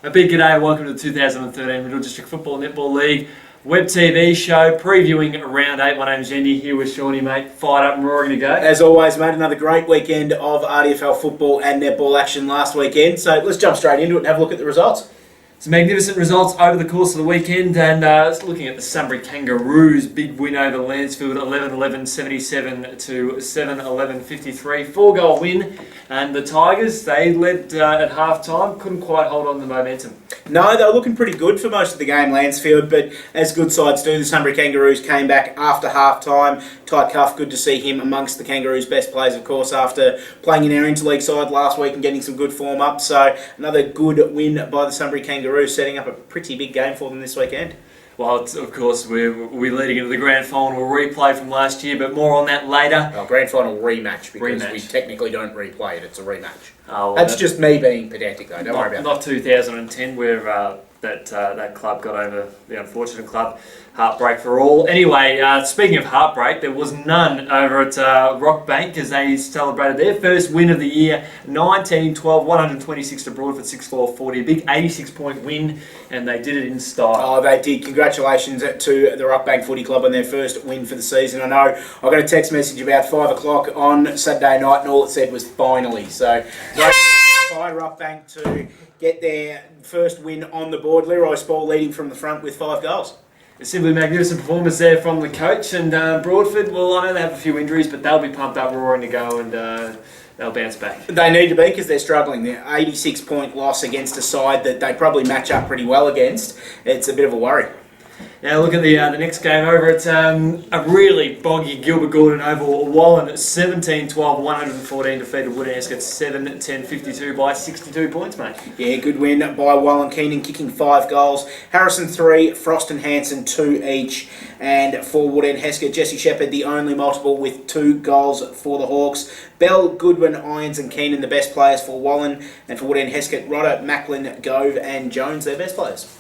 A big g'day and welcome to the 2013 Middle District Football Netball League web TV show previewing round 8. My name's Andy, here with Shawnee, mate. Fired up and roaring to go. As always, mate, another great weekend of RDFL football and netball action last weekend. So let's jump straight into it and have a look at the results. Some magnificent results over the course of the weekend, and looking at the Sunbury Kangaroos, big win over Lansfield, 11-11, 77 to 7-11, 53, 4-goal win. And the Tigers, they led at half-time, couldn't quite hold on the momentum. No, they were looking pretty good for most of the game, Lansfield, but as good sides do, the Sunbury Kangaroos came back after half-time. Ty Cuff, good to see him amongst the Kangaroos' best players, of course, after playing in our interleague side last week and getting some good form up. So another good win by the Sunbury Kangaroos, setting up a pretty big game for them this weekend. Well, of course, we're leading into the grand final replay from last year, but more on that later. Grand final rematch, because we technically don't replay it, it's a rematch. Oh, well, that's just me being pedantic, though, don't worry about Not 2010, where that club got over the unfortunate club. Heartbreak for all. Anyway, speaking of heartbreak, there was none over at Rockbank as they celebrated their first win of the year, 19-12, 126 to Broadford, 6-4, 40. A big 86-point win, and they did it in style. Oh, they did. Congratulations to the Rockbank Footy Club on their first win for the season. I know I got a text message about 5 o'clock on Saturday night, and all it said was finally. So, by Rockbank to get their first win on the board. Leroy Spall leading from the front with 5 goals. A simply magnificent performance there from the coach, and Broadford, well, I know they have a few injuries, but they'll be pumped up, roaring to go, and they'll bounce back. They need to be, because they're struggling. They're 86-point loss against a side that they probably match up pretty well against. It's a bit of a worry. Now look at the next game over at a really boggy Gilbert Gordon Oval. Wallen 17-12, 114 defeated Wood and Escott 7-10, 52 by 62 points, mate. Yeah, good win by Wallen. Keenan kicking 5 goals. Harrison 3, Frost and Hanson 2 each. And for Wood and Heskett, Jesse Shepherd the only multiple with 2 goals for the Hawks. Bell, Goodwin, Irons and Keenan the best players for Wallen. And for Wood and Heskett, Rodder, Macklin, Gove and Jones their best players.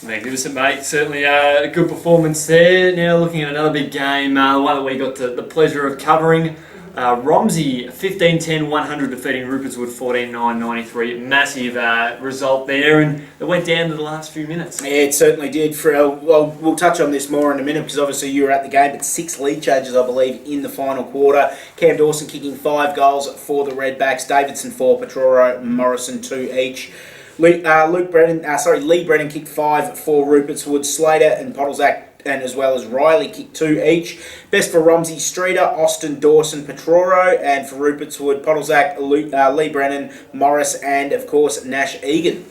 Magnificent, mate. Certainly a good performance there. Now looking at another big game, one that we got the pleasure of covering. Romsey 15-10, 100 defeating Rupert's Wood 14-9, 93. Massive result there, and it went down to the last few minutes. Yeah, it certainly did. Well, we'll touch on this more in a minute, because obviously you were at the game, but 6 lead changes, I believe, in the final quarter. Cam Dawson kicking 5 goals for the Redbacks. Davidson 4, Petroro, Morrison 2 each. Lee Brennan kicked 5 for Rupert's Wood. Slater and Pottlezak, and as well as Riley, kicked 2 each. Best for Romsey, Streeter, Austin, Dawson, Petroro, and for Rupert's Wood, Pottlezak, Lee Brennan, Morris, and of course Nash Egan.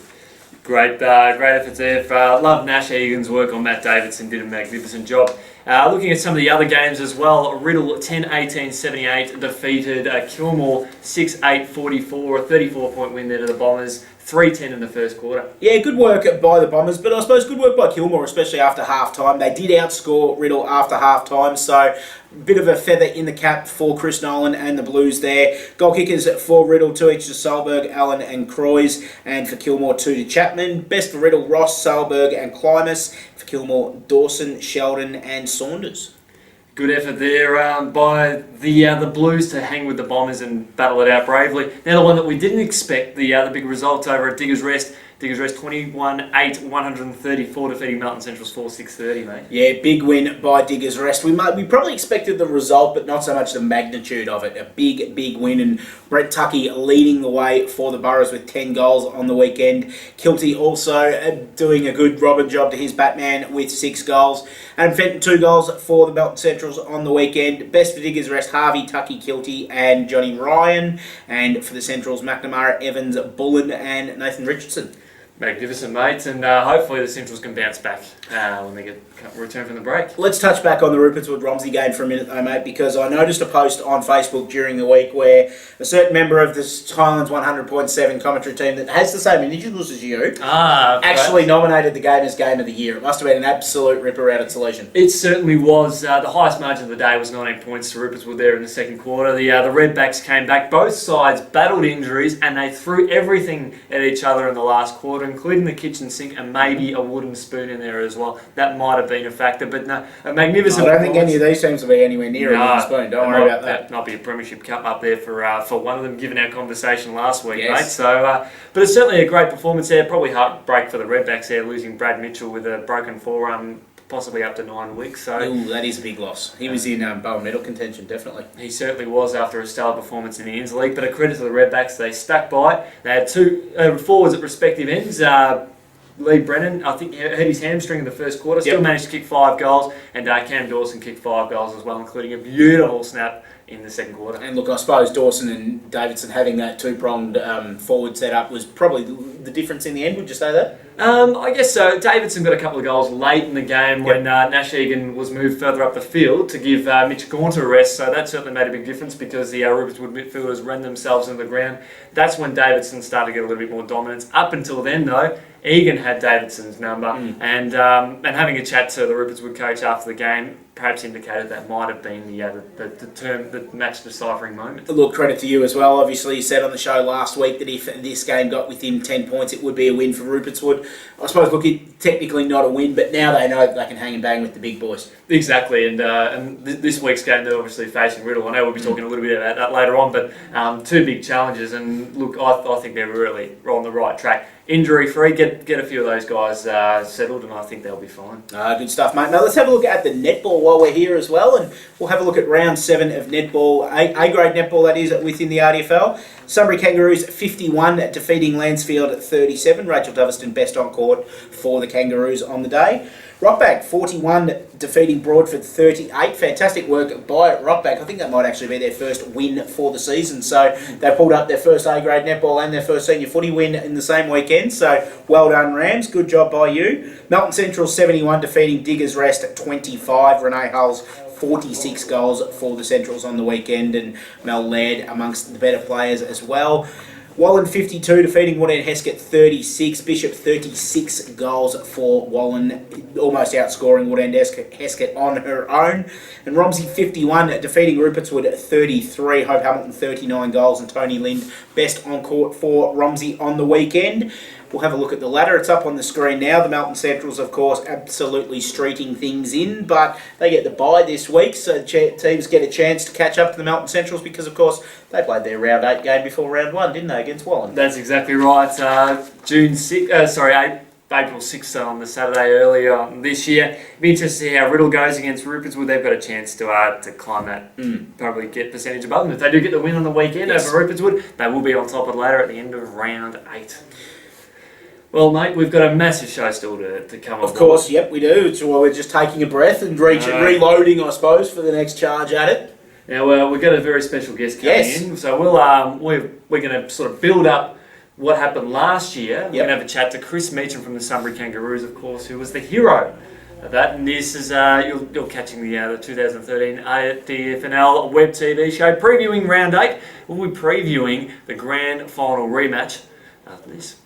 Great efforts there. Love Nash Egan's work on Matt Davidson, did a magnificent job. Looking at some of the other games as well, Riddle 10-18, 78 defeated Kilmore 6-8, 44, a 34-point win there to the Bombers. 3-10 in the first quarter. Yeah, good work by the Bombers, but I suppose good work by Kilmore, especially after half-time. They did outscore Riddle after half-time, so a bit of a feather in the cap for Chris Nolan and the Blues there. Goal kickers for Riddle, 2 each to Solberg, Allen and Croys, and for Kilmore 2 to Chapman. Best for Riddle, Ross, Solberg and Klimas. For Kilmore, Dawson, Sheldon and Saunders. Good effort there by the Blues to hang with the Bombers and battle it out bravely. Now the one that we didn't expect, the big result over at Diggers Rest. Diggers Rest 21-8, 134 defeating Melton Central's 4-6-30, mate. Yeah, big win by Diggers Rest. We probably expected the result, but not so much the magnitude of it. A big win, and Brett Tuckey leading the way for the Boroughs with 10 goals on the weekend. Kilty also doing a good Robin job to his Batman with 6 goals. And Fenton 2 goals for the Melton Centrals on the weekend. Best for Diggers Rest, Harvey, Tuckey, Kilty and Johnny Ryan. And for the Centrals, McNamara, Evans, Bullen and Nathan Richardson. Magnificent, mates, and hopefully the Centrals can bounce back when they return from the break. Let's touch back on the Rupert's Wood Romsey game for a minute though, mate, because I noticed a post on Facebook during the week where a certain member of the Highlands 100.7 commentary team that has the same initials as you actually nominated the game as Game of the Year. It must have been an absolute ripper out at Salesian. It certainly was. The highest margin of the day was 19 points to Rupert's Wood there in the second quarter. The Redbacks came back. Both sides battled injuries and they threw everything at each other in the last quarter, including the kitchen sink and maybe a wooden spoon in there as as well. That might have been a factor, but no, a magnificent. I don't think any of these teams will be anywhere near a spoon. Don't worry about that. That might be a premiership cup up there for one of them, given our conversation last week, Yes. mate. So, but it's certainly a great performance there. Probably heartbreak for the Redbacks there, losing Brad Mitchell with a broken forearm, possibly up to 9 weeks. So that is a big loss. He was in Bowen medal contention, definitely. he certainly was after a stellar performance in the Inns League. But a credit to the Redbacks, they stuck by. They had two forwards at respective ends. Lee Brennan, I think he hurt his hamstring in the first quarter, still managed to kick 5 goals, and Cam Dawson kicked 5 goals as well, including a beautiful snap in the second quarter. And look, I suppose Dawson and Davidson having that two-pronged forward setup was probably the difference in the end, would you say that? I guess so. Davidson got a couple of goals late in the game when Nash Egan was moved further up the field to give Mitch Gaunter a rest, so that certainly made a big difference because the Rupert Wood midfielders ran themselves into the ground. That's when Davidson started to get a little bit more dominance. Up until then, though, Egan had Davidson's number, and having a chat to the Rupert Wood coach after the game perhaps indicated that might have been the match deciphering moment. Look, credit to you as well. Obviously, you said on the show last week that if this game got within 10 points, it would be a win for Rupert's Wood. I suppose, look, it's technically not a win, but now they know that they can hang and bang with the big boys. Exactly, and this week's game they're obviously facing Riddle. I know we'll be talking a little bit about that later on, but two big challenges, and look, I think they're really on the right track. Injury-free, get a few of those guys settled, and I think they'll be fine. Good stuff, mate. Now let's have a look at the netball while we're here as well, and we'll have a look at round 7 of netball, A-grade netball that is, within the RDFL. Sunbury Kangaroos 51 defeating Lansfield 37. Rachel Doveston best on court for the Kangaroos on the day. Rockback 41 defeating Broadford 38. Fantastic work by Rockback. I think that might actually be their first win for the season. So they pulled up their first A-grade netball and their first senior footy win in the same weekend. So well done, Rams. Good job by you. Melton Central 71 defeating Diggers Rest 25. Renee Hull's 46 goals for the Centrals on the weekend, and Mel led amongst the better players as well. Wallen 52 defeating Woodend Heskett 36. Bishop 36 goals for Wallen, almost outscoring Woodend Heskett on her own. And Romsey 51 defeating Rupert's Wood 33. Hope Hamilton 39 goals, and Tony Lind best on court for Romsey on the weekend. We'll have a look at the ladder. It's up on the screen now. The Melton Centrals, of course, absolutely streaking things in, but they get the bye this week, so teams get a chance to catch up to the Melton Centrals because, of course, they played their round 8 game before round 1, didn't they, against Wallen? That's exactly right. April 6th on the Saturday earlier this year. It'll be interesting to see how Riddle goes against Rupert's Wood. They've got a chance to climb that, probably get percentage above them. If they do get the win on the weekend over Rupert's Wood, they will be on top of the ladder at the end of round 8. Well, mate, we've got a massive show still to come on. Of course, yep, we do. So we're just taking a breath and reloading, I suppose, for the next charge at it. Now, we've got a very special guest coming in, so we're going to sort of build up what happened last year. We're going to have a chat to Chris Meacham from the Sunbury Kangaroos, of course, who was the hero of that. And this is you're catching the 2013 RDFNL web TV show previewing round 8. We'll be previewing the grand final rematch after this.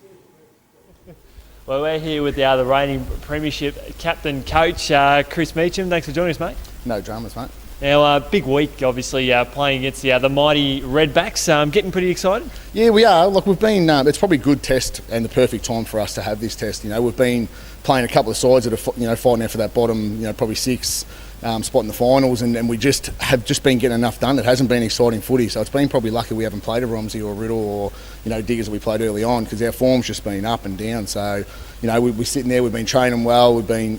Well, we're here with the reigning premiership captain coach, Chris Meacham. Thanks for joining us, mate. No dramas, mate. Now, big week, obviously, playing against the mighty Redbacks. Getting pretty excited? Yeah, we are. Look, we've been. It's probably a good test and the perfect time for us to have this test. You know, we've been playing a couple of sides that are, fighting out for that bottom, probably 6 spot in the finals, and we have been getting enough done. It hasn't been exciting footy, so it's been probably lucky we haven't played a Romsey or a Riddle or Diggers that we played early on, because our form's just been up and down. So we're sitting there, we've been training well, we've been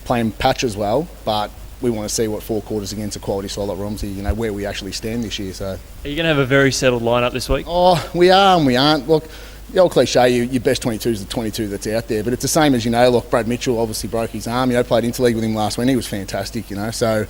playing patches well, but we want to see what 4 quarters against a quality side like Romsey, where we actually stand this year. So are you going to have a very settled lineup this week? Oh, we are and we aren't. Look, the old cliche, your best 22 is the 22 that's out there, but it's the same as, look, Brad Mitchell obviously broke his arm, played interleague with him last week, he was fantastic, so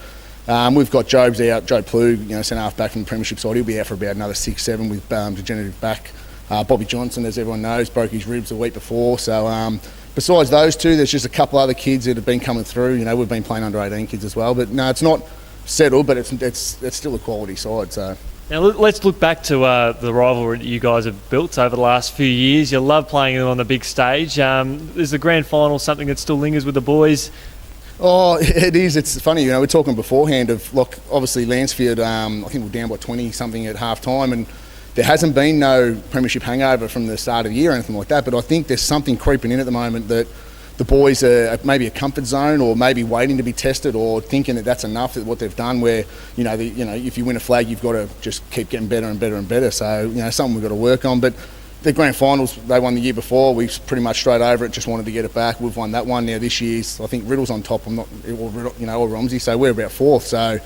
we've got Job's out, Joe Plug, centre half back from the premiership side, he'll be out for about another 6-7 with degenerative back. Bobby Johnson, as everyone knows, broke his ribs the week before, so besides those two, there's just a couple other kids that have been coming through, we've been playing under 18 kids as well, but no, it's not settled, but it's still a quality side, so. Now let's look back to the rivalry that you guys have built over the last few years. You love playing them on the big stage. Is the grand final something that still lingers with the boys? Oh, it is. It's funny, we're talking beforehand of, look, obviously Lansfield, I think we're down by 20-something at half-time, and there hasn't been no premiership hangover from the start of the year or anything like that, but I think there's something creeping in at the moment that, the boys are maybe a comfort zone, or maybe waiting to be tested, or thinking that that's enough at what they've done. Where if you win a flag, you've got to just keep getting better and better and better. So something we've got to work on. But the grand finals they won the year before, we pretty much straight over it. Just wanted to get it back. We've won that one. Now this year's, I think Riddle's on top. Or Romsey. So we're about fourth. So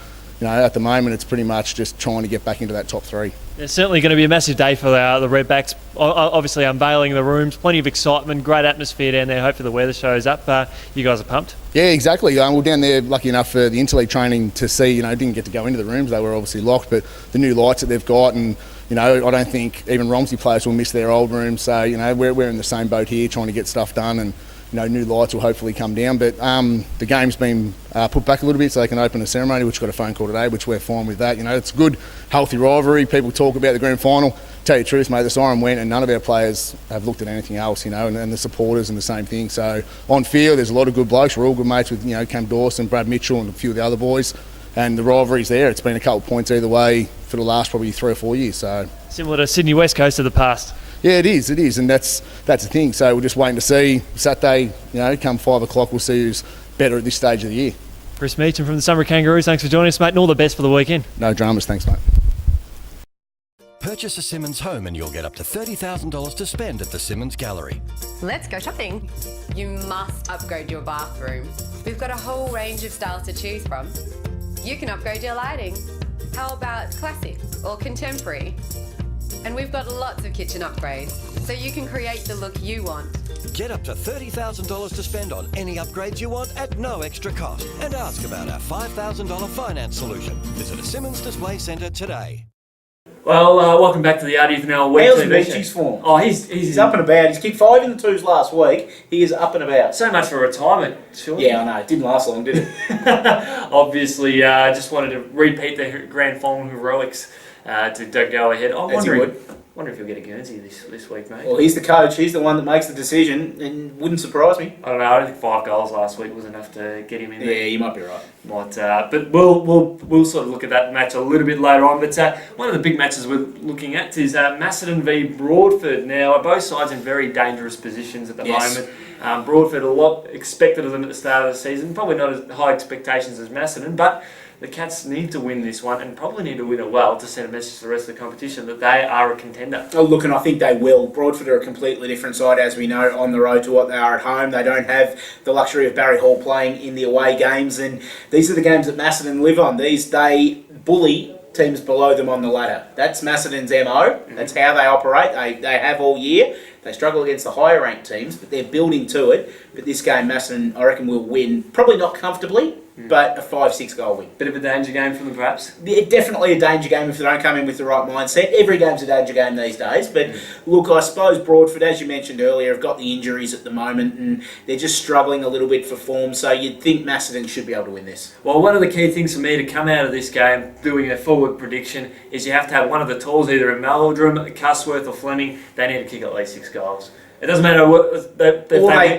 at the moment, it's pretty much just trying to get back into that top three. It's certainly going to be a massive day for the Redbacks. Obviously, unveiling the rooms, plenty of excitement, great atmosphere down there. Hopefully, the weather shows up. You guys are pumped? Yeah, exactly. We're down there, lucky enough for the interleague training to see. Didn't get to go into the rooms; they were obviously locked. But the new lights that they've got, and I don't think even Romsey players will miss their old rooms. So we're in the same boat here, trying to get stuff done, and new lights will hopefully come down. But the game's been put back a little bit so they can open a ceremony, which got a phone call today, which we're fine with that. It's a good, healthy rivalry. People talk about the grand final. Tell you the truth, mate, the siren went and none of our players have looked at anything else, and the supporters and the same thing. So on field, there's a lot of good blokes. We're all good mates with, Cam Dawson, Brad Mitchell and a few of the other boys. And the rivalry's there. It's been a couple of points either way for the last probably 3 or 4 years. So similar to Sydney West Coast of the past. Yeah, it is, and that's the thing. So we're just waiting to see Saturday. Come 5 o'clock, we'll see who's better at this stage of the year. Chris Meacham from the Sunbury Kangaroos. Thanks for joining us, mate, and all the best for the weekend. No dramas, thanks, mate. Purchase a Simmons home and you'll get up to $30,000 to spend at the Simmons Gallery. Let's go shopping. You must upgrade your bathroom. We've got a whole range of styles to choose from. You can upgrade your lighting. How about classic or contemporary? And we've got lots of kitchen upgrades, so you can create the look you want. Get up to $30,000 to spend on any upgrades you want at no extra cost. And ask about our $5,000 finance solution. Visit a Simmons Display Centre today. Well, welcome back to the RDFNL weekly. How's Beachy's form? Oh, he's up and about. He's kicked 5 in the 2s last week. He is up and about. So much for retirement, surely. Yeah, I know. It didn't last long, did it? Obviously, just wanted to repeat the grand final heroics to go ahead. I'm wondering if he'll get a Guernsey this week, mate. Well, he's the coach. He's the one that makes the decision, and wouldn't surprise me. I don't know. I don't think 5 goals last week was enough to get him in there. Yeah, you might be right. But we'll sort of look at that match a little bit later on. But one of the big matches we're looking at is Macedon v Broadford. Now, both sides in very dangerous positions at the moment. Broadford, a lot expected of them at the start of the season. Probably not as high expectations as Macedon, but the Cats need to win this one and probably need to win it well to send a message to the rest of the competition that they are a contender. Oh, look, and I think they will. Broadford are a completely different side, as we know, on the road to what they are at home. They don't have the luxury of Barry Hall playing in the away games, and these are the games that Macedon live on. They bully teams below them on the ladder. That's Macedon's MO. That's how they operate. They have all year. They struggle against the higher ranked teams, but they're building to it. But this game, Macedon, I reckon, will win. Probably not comfortably, but a 5-6 goal win. Bit of a danger game for them, perhaps? Yeah, definitely a danger game if they don't come in with the right mindset. Every game's a danger game these days. But look, I suppose Broadford, as you mentioned earlier, have got the injuries at the moment and they're just struggling a little bit for form. So you'd think Macedon should be able to win this. Well, one of the key things for me to come out of this game, doing a forward prediction, is you have to have one of the tools, either in Meldrum, Cusworth or Fleming. They need to kick at least 6 goals. It doesn't matter what...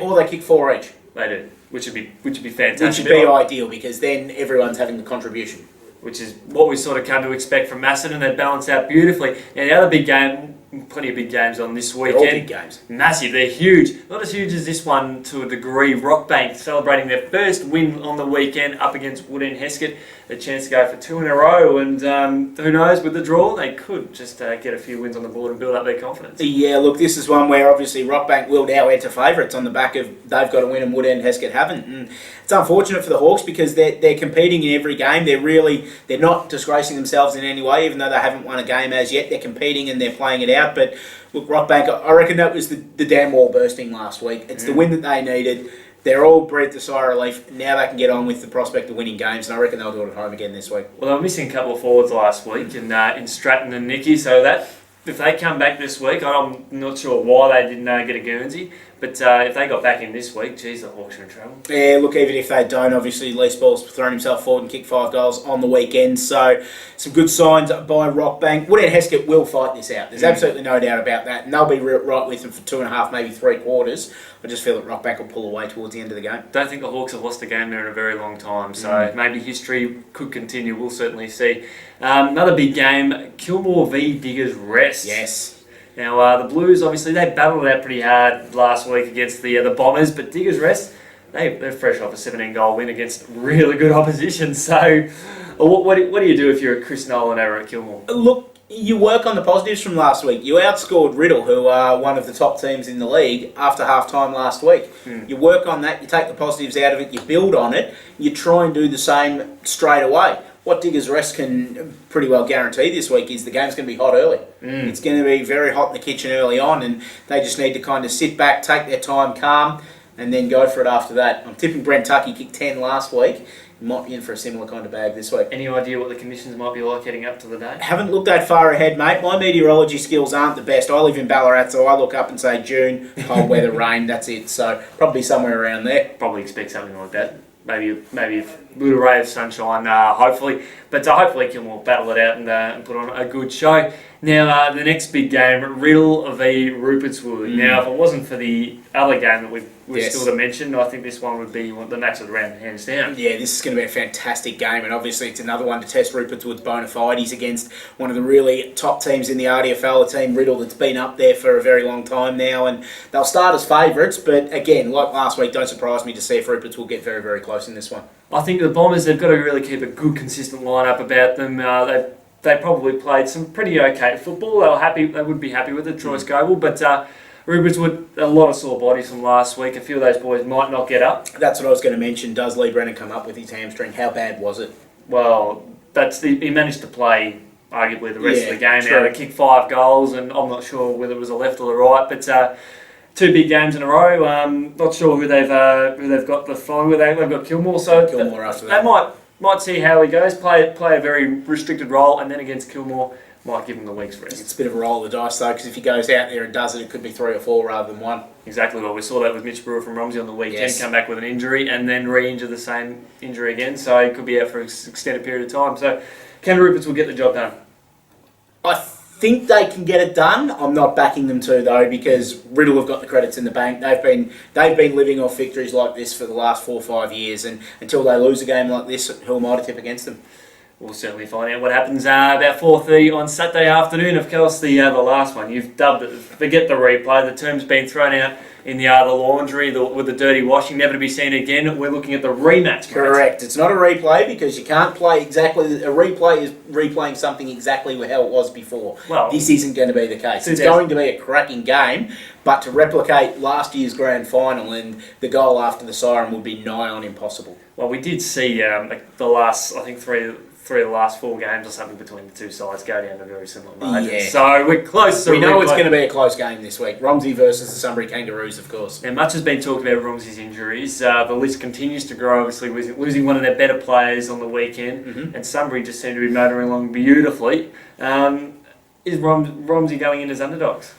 Or they kick 4 each. They do, which would be fantastic. Which would be ideal, because then everyone's having the contribution. Which is what we sort of come to expect from Macedon. They balance out beautifully. Now, the other big game, plenty of big games on this weekend. They're all big games. Massive, they're huge. Not as huge as this one to a degree. Rockbank celebrating their first win on the weekend up against Wood End Heskett. A chance to go for 2 in a row, and who knows, with the draw, they could just get a few wins on the board and build up their confidence. Yeah, look, this is one where obviously Rockbank will now enter favourites on the back of they've got to win and Wood End Heskett haven't. And it's unfortunate for the Hawks because they're competing in every game. They're not disgracing themselves in any way, even though they haven't won a game as yet. They're competing and they're playing it out. But look, Rockbank, I reckon that was the dam wall bursting last week. It's the win that they needed. They're all breathed a sigh of relief. Now they can get on with the prospect of winning games, and I reckon they'll do it at home again this week. Well, they were missing a couple of forwards last week in Stratton and Nicky, so that if they come back this week, I'm not sure why they didn't get a Guernsey, but if they got back in this week, geez, the Hawks are in trouble. Yeah, look, even if they don't, obviously Lee Spall's thrown himself forward and kicked 5 goals on the weekend, so some good signs by Rockbank. Wood End Heskett will fight this out. There's absolutely no doubt about that, and they'll be right with them for 2.5, maybe 3 quarters. I just feel that Rockbank will pull away towards the end of the game. Don't think the Hawks have lost a game there in a very long time, so maybe history could continue. We'll certainly see. Another big game, Kilmore v Diggers Rest. Yes. Now, the Blues, obviously, they battled it out pretty hard last week against the Bombers, but Diggers Rest, they're fresh off a 17-goal win against really good opposition. So, what do you do if you're a Chris Nolan over at Kilmore? Look, you work on the positives from last week. You outscored Riddle, who are one of the top teams in the league, after half-time last week. You work on that, you take the positives out of it, you build on it, you try and do the same straight away. What Diggers Rest can pretty well guarantee this week is the game's going to be hot early. It's going to be very hot in the kitchen early on, and they just need to kind of sit back, take their time, calm, and then go for it after that. I'm tipping Brent Tucky kicked 10 last week. He might be in for a similar kind of bag this week. Any idea what the conditions might be like heading up to the day? Haven't looked that far ahead, mate. My meteorology skills aren't the best. I live in Ballarat, so I look up and say June, cold weather, rain, that's it. So probably somewhere around there. Probably expect something like that. Maybe a little ray of sunshine, hopefully. But hopefully Kilmore battle it out and put on a good show. Now, the next big game, Riddle v Rupertswood. Now, if it wasn't for the other game that we're still to mention, I think this one would be the match of the round, hands down. Yeah, this is going to be a fantastic game, and obviously it's another one to test Rupertswood's bona fides against one of the really top teams in the RDFL, a team Riddle that's been up there for a very long time now, and they'll start as favourites, but again, like last week, don't surprise me to see if Ruperts will get very, very close in this one. I think the Bombers, they've got to really keep a good, consistent lineup about them. They probably played some pretty okay football. They would be happy with it, Troy Scoble, but Ruperts would a lot of sore bodies from last week. A few of those boys might not get up. That's what I was going to mention. Does Lee Brennan come up with his hamstring? How bad was it? Well, he managed to play arguably the rest of the game. True. Now, to kick 5 goals, and I'm not sure whether it was the left or the right, but 2 big games in a row. Not sure who they've got the following with. They've got Kilmore, so Kilmore after that. They might see how he goes. Play a very restricted role, and then against Kilmore, might give him the week's rest. It's a bit of a roll of the dice though, because if he goes out there and does it, it could be 3 or 4 rather than 1. Exactly. Well, we saw that with Mitch Brewer from Romsey on the weekend. Yes. Come back with an injury and then re-injure the same injury again, so he could be out for an extended period of time. So, Ken Ruperts will get the job done. I think they can get it done. I'm not backing them to though, because Riddle have got the credits in the bank. They've been living off victories like this for the last 4 or 5 years, and until they lose a game like this, who am I to tip against them? We'll certainly find out what happens about 4:30 on Saturday afternoon. Of course, the last one, you've dubbed it, forget the replay. The term's been thrown out in the laundry with the dirty washing, never to be seen again. We're looking at the rematch. Correct. It's not a replay because you can't play exactly. A replay is replaying something exactly how it was before. Well, this isn't going to be the case. It's going to be a cracking game, but to replicate last year's grand final and the goal after the siren would be nigh on impossible. Well, we did see the last, I think, three of the last 4 games or something between the two sides go down to very similar margins. Yeah. So we're close. We know it's going to be a close game this week. Romsey versus the Sunbury Kangaroos, of course. And much has been talked about Romsey's injuries. The list continues to grow, obviously, losing one of their better players on the weekend. And Sunbury just seem to be motoring along beautifully. Is Romsey going in as underdogs?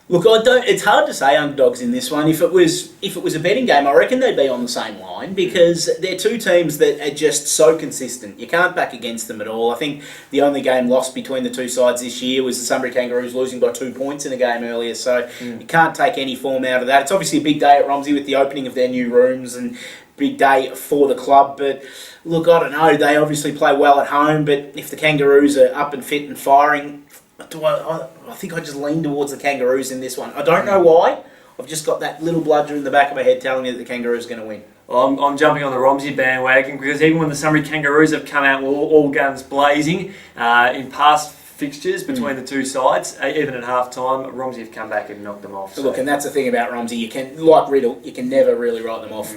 Look, it's hard to say underdogs in this one. If it was a betting game, I reckon they'd be on the same line because they're 2 teams that are just so consistent. You can't back against them at all. I think the only game lost between the 2 sides this year was the Sunbury Kangaroos losing by 2 points in a game earlier, so you can't take any form out of that. It's obviously a big day at Romsey with the opening of their new rooms and big day for the club, but look, I don't know. They obviously play well at home, but if the Kangaroos are up and fit and firing, I think I just lean towards the Kangaroos in this one. I don't know why. I've just got that little bludger in the back of my head telling me that the Kangaroos are going to win. Well, I'm jumping on the Romsey bandwagon because even when the Sunbury Kangaroos have come out all guns blazing in past fixtures between the 2 sides, even at half-time, Romsey have come back and knocked them off. So. Look, and that's the thing about Romsey. You can, like Riddle, you can never really write them off.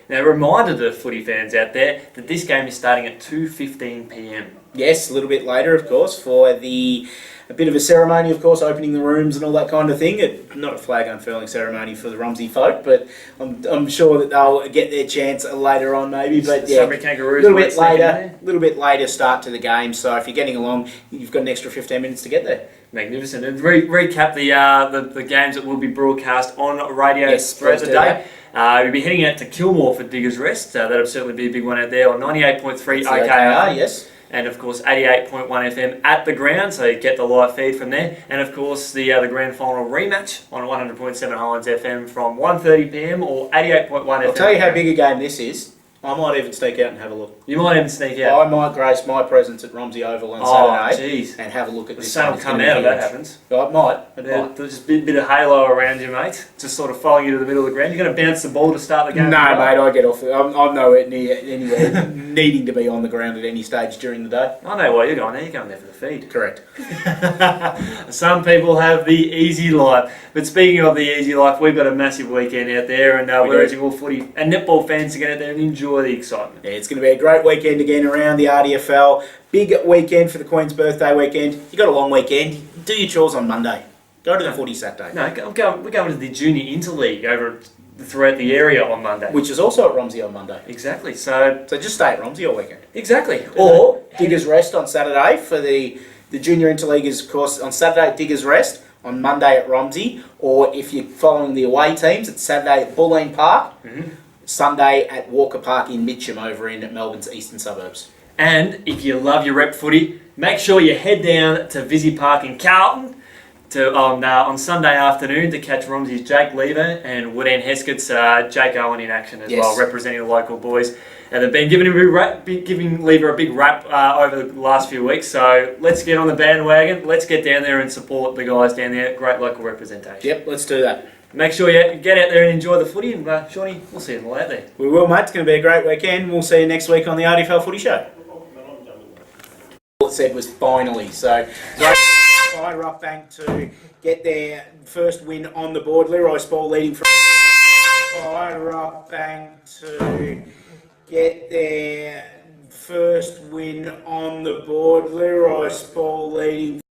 Now, a reminder to the footy fans out there that this game is starting at 2:15 p.m. Yes, a little bit later, of course, for a bit of a ceremony, of course, opening the rooms and all that kind of thing. Not a flag unfurling ceremony for the Romsey folk, but I'm sure that they'll get their chance later on, maybe. But yeah, a little bit later start to the game. So if you're getting along, you've got an extra 15 minutes to get there. Magnificent. And recap the games that will be broadcast on radio throughout the day. We'll be heading out to Kilmore for Diggers Rest. That'll certainly be a big one out there on 98.3 OKR. Yes. And of course 88.1 FM at the ground, so you get the live feed from there. And of course the grand final rematch on 100.7 Highlands FM from 1:30 PM or 88.1 FM. I'll tell you how big a game this is. I might even sneak out and have a look. You might even sneak out. I might grace my presence at Romsey Oval on Saturday and have a look at The this. sun will come out if that happens. I might. There's just a bit of halo around you, mate. Just sort of following you to the middle of the ground. You're going to bounce the ball to start the game? No, mate, I get off. I'm nowhere near anywhere needing to be on the ground at any stage during the day. I know why you're going there. You're going there for the feed. Correct. Some people have the easy life. But speaking of the easy life, we've got a massive weekend out there, and we're urging all footy and netball fans to get out there and enjoy the excitement. Yeah, it's going to be a great weekend again around the RDFL. Big weekend for the Queen's birthday weekend. You got a long weekend. Do your chores on Monday. Go to the footy Saturday. No, we're going to the Junior Interleague over throughout the area on Monday. Which is also at Romsey on Monday. Exactly. So just stay at Romsey all weekend. Exactly. Or Diggers Rest on Saturday for the Junior Interleague is, of course, on Saturday at Diggers Rest, on Monday at Romsey, or if you're following the away teams, it's Saturday at Bulleen Park, Sunday at Walker Park in Mitcham over in Melbourne's eastern suburbs. And if you love your rep footy, make sure you head down to Visy Park in Carlton on Sunday afternoon to catch Romsey's Jake Lever and Woodend Heskett's Jake Owen in action as well, representing the local boys. And they've been giving Lever a big rap over the last few weeks. So let's get on the bandwagon. Let's get down there and support the guys down there. Great local representation. Yep, let's do that. Make sure you get out there and enjoy the footy. And Shawnee, we'll see you all out there. We will, mate. It's going to be a great weekend. We'll see you next week on the RDFL Footy Show. All it said was finally. So great by Rockbank to get their first win on the board. Leroy Spall leading from by Rockbank to get their first win on the board. Leroy Spall leading